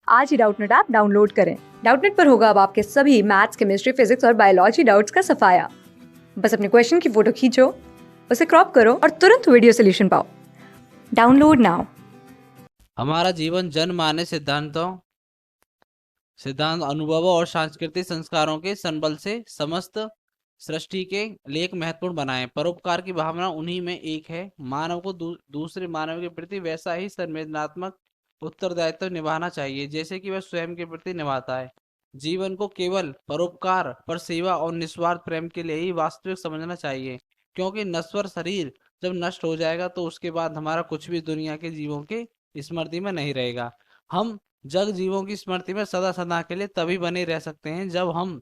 आज ही Doubtnut app download करें। Doubtnut पर होगा अब आपके सभी मैथ्स, केमिस्ट्री, फिजिक्स और बायोलॉजी डाउट्स का सफाया। बस अपने क्वेश्चन की फोटो खींचो, उसे क्रॉप करो और तुरंत वीडियो सोल्यूशन पाओ। Download now. हमारा जीवन जनमानस सिद्धांत अनुभवों और सांस्कृतिक संस्कारों के संबल से समस्त सृष्टि के लिए एक महत्वपूर्ण बनाए। परोपकार की भावना उन्हीं में एक है। मानव को दूसरे मानव के प्रति वैसा ही संवेदनात्मक उत्तरदायित्व निभाना चाहिए जैसे कि वह स्वयं के प्रति निभाता है। जीवन को केवल परोपकार पर सेवा और निस्वार्थ प्रेम के लिए ही वास्तविक समझना चाहिए, क्योंकि नश्वर शरीर जब नष्ट हो जाएगा तो उसके बाद हमारा कुछ भी दुनिया के जीवों के स्मृति में नहीं रहेगा। हम जग जीवों की स्मृति में सदा सदा के लिए तभी बने रह सकते हैं जब हम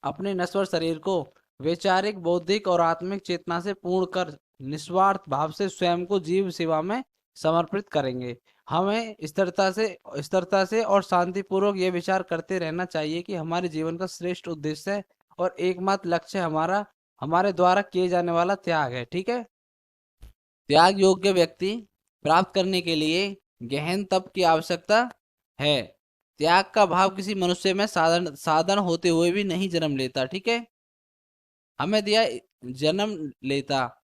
अपने नश्वर शरीर को वैचारिक, बौद्धिक और आत्मिक चेतना से पूर्ण कर निस्वार्थ भाव से स्वयं को जीव सेवा में समर्पित करेंगे। हमें स्थिरता से और शांतिपूर्वक यह विचार करते रहना चाहिए कि हमारे जीवन का श्रेष्ठ उद्देश्य और एकमात्र लक्ष्य हमारे द्वारा किए जाने वाला त्याग है। ठीक है। त्याग योग्य व्यक्ति प्राप्त करने के लिए गहन तप की आवश्यकता है। त्याग का भाव किसी मनुष्य में साधन साधन होते हुए भी नहीं जन्म लेता। ठीक है। हमें दिया जन्म लेता।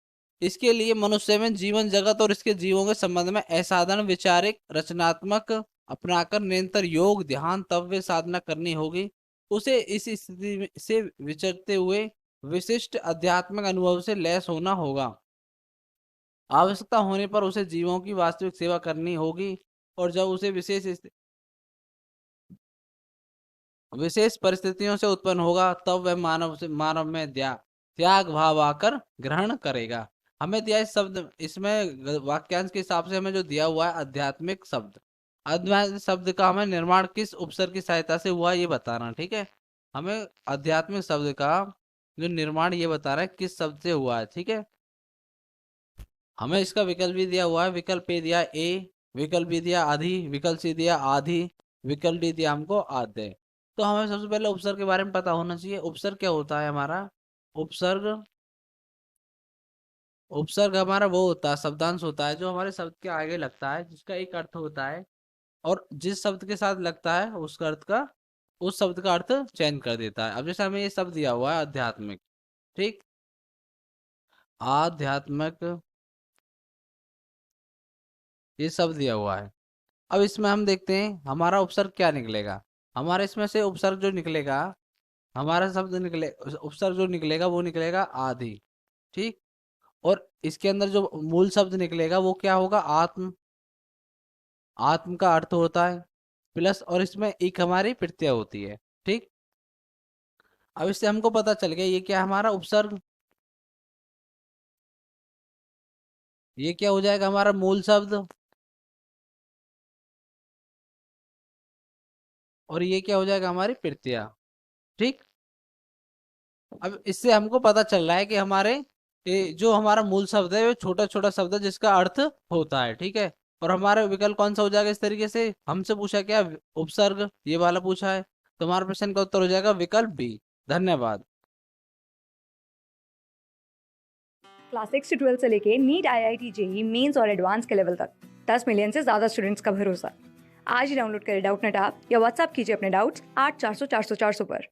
इसके लिए मनुष्य में जीवन जगत और इसके जीवों के संबंध में असाधारण वैचारिक रचनात्मक अपनाकर निरंतर योग, ध्यान, तप व साधना करनी होगी। उसे इस स्थिति से विचरते हुए विशिष्ट आध्यात्मिक अनुभव से लैस होना होगा। आवश्यकता होने पर उसे जीवों की वास्तविक सेवा करनी होगी, और जब उसे विशेष परिस्थितियों से उत्पन्न होगा तब वह मानव में त्याग भाव आकर ग्रहण करेगा। हमें दिया इस शब्द, इसमें वाक्यांश के हिसाब से हमें जो दिया हुआ है आध्यात्मिक शब्द, आध्यात्मिक शब्द का हमें निर्माण किस उपसर्ग की सहायता से हुआ ये बताना। ठीक है। हमें आध्यात्मिक शब्द का जो निर्माण ये बताना है किस शब्द से हुआ है। ठीक है। हमें इसका विकल्प भी दिया हुआ है। विकल्प ए दिया ए, विकल्प बी दिया आधी, विकल्प सी दिया आधी, विकल्प डी दिया हमको आधे। तो हमें सबसे पहले उपसर्ग के बारे में पता होना चाहिए। उपसर्ग क्या होता है हमारा? उपसर्ग उपसर्ग हमारा वो होता है, शब्दांश होता है जो हमारे शब्द के आगे लगता है, जिसका एक अर्थ होता है, और जिस शब्द के साथ लगता है उस शब्द का अर्थ चेंज कर देता है। अब जैसे हमें ये शब्द दिया हुआ है आध्यात्मिक। ठीक। आध्यात्मिक ये शब्द दिया हुआ है। अब इसमें हम देखते हैं हमारा उपसर्ग क्या निकलेगा। हमारे इसमें से उपसर्ग जो निकलेगा, हमारा शब्द निकले उपसर्ग जो निकलेगा वो निकलेगा आधी। ठीक। और इसके अंदर जो मूल शब्द निकलेगा वो क्या होगा? आत्म। आत्म का अर्थ होता है प्लस, और इसमें एक हमारी प्रत्यय होती है। ठीक। अब इससे हमको पता चल गया ये क्या हमारा उपसर्ग, ये क्या हो जाएगा हमारा मूल शब्द, और ये क्या हो जाएगा हमारी प्रत्यय। ठीक। अब इससे हमको पता चल रहा है कि जो हमारा मूल शब्द है वो छोटा छोटा शब्द है जिसका अर्थ होता है। ठीक है। और हमारा विकल्प कौन सा हो जाएगा? इस तरीके से हमसे पूछा क्या? उपसर्ग ये वाला पूछा है, तो हमारे प्रश्न का उत्तर हो जाएगा विकल्प बी। धन्यवाद। क्लास 6 से 12 से लेके नीट, IIT, JEE मेंस और एडवांस के लेवल तक 10 मिलियन से ज्यादा स्टूडेंट्स का भरोसा। आज ही डाउनलोड करें डाउटनेट ऐप या व्हाट्सएप कीजिए अपने डाउट्स 8400 400 400 पर।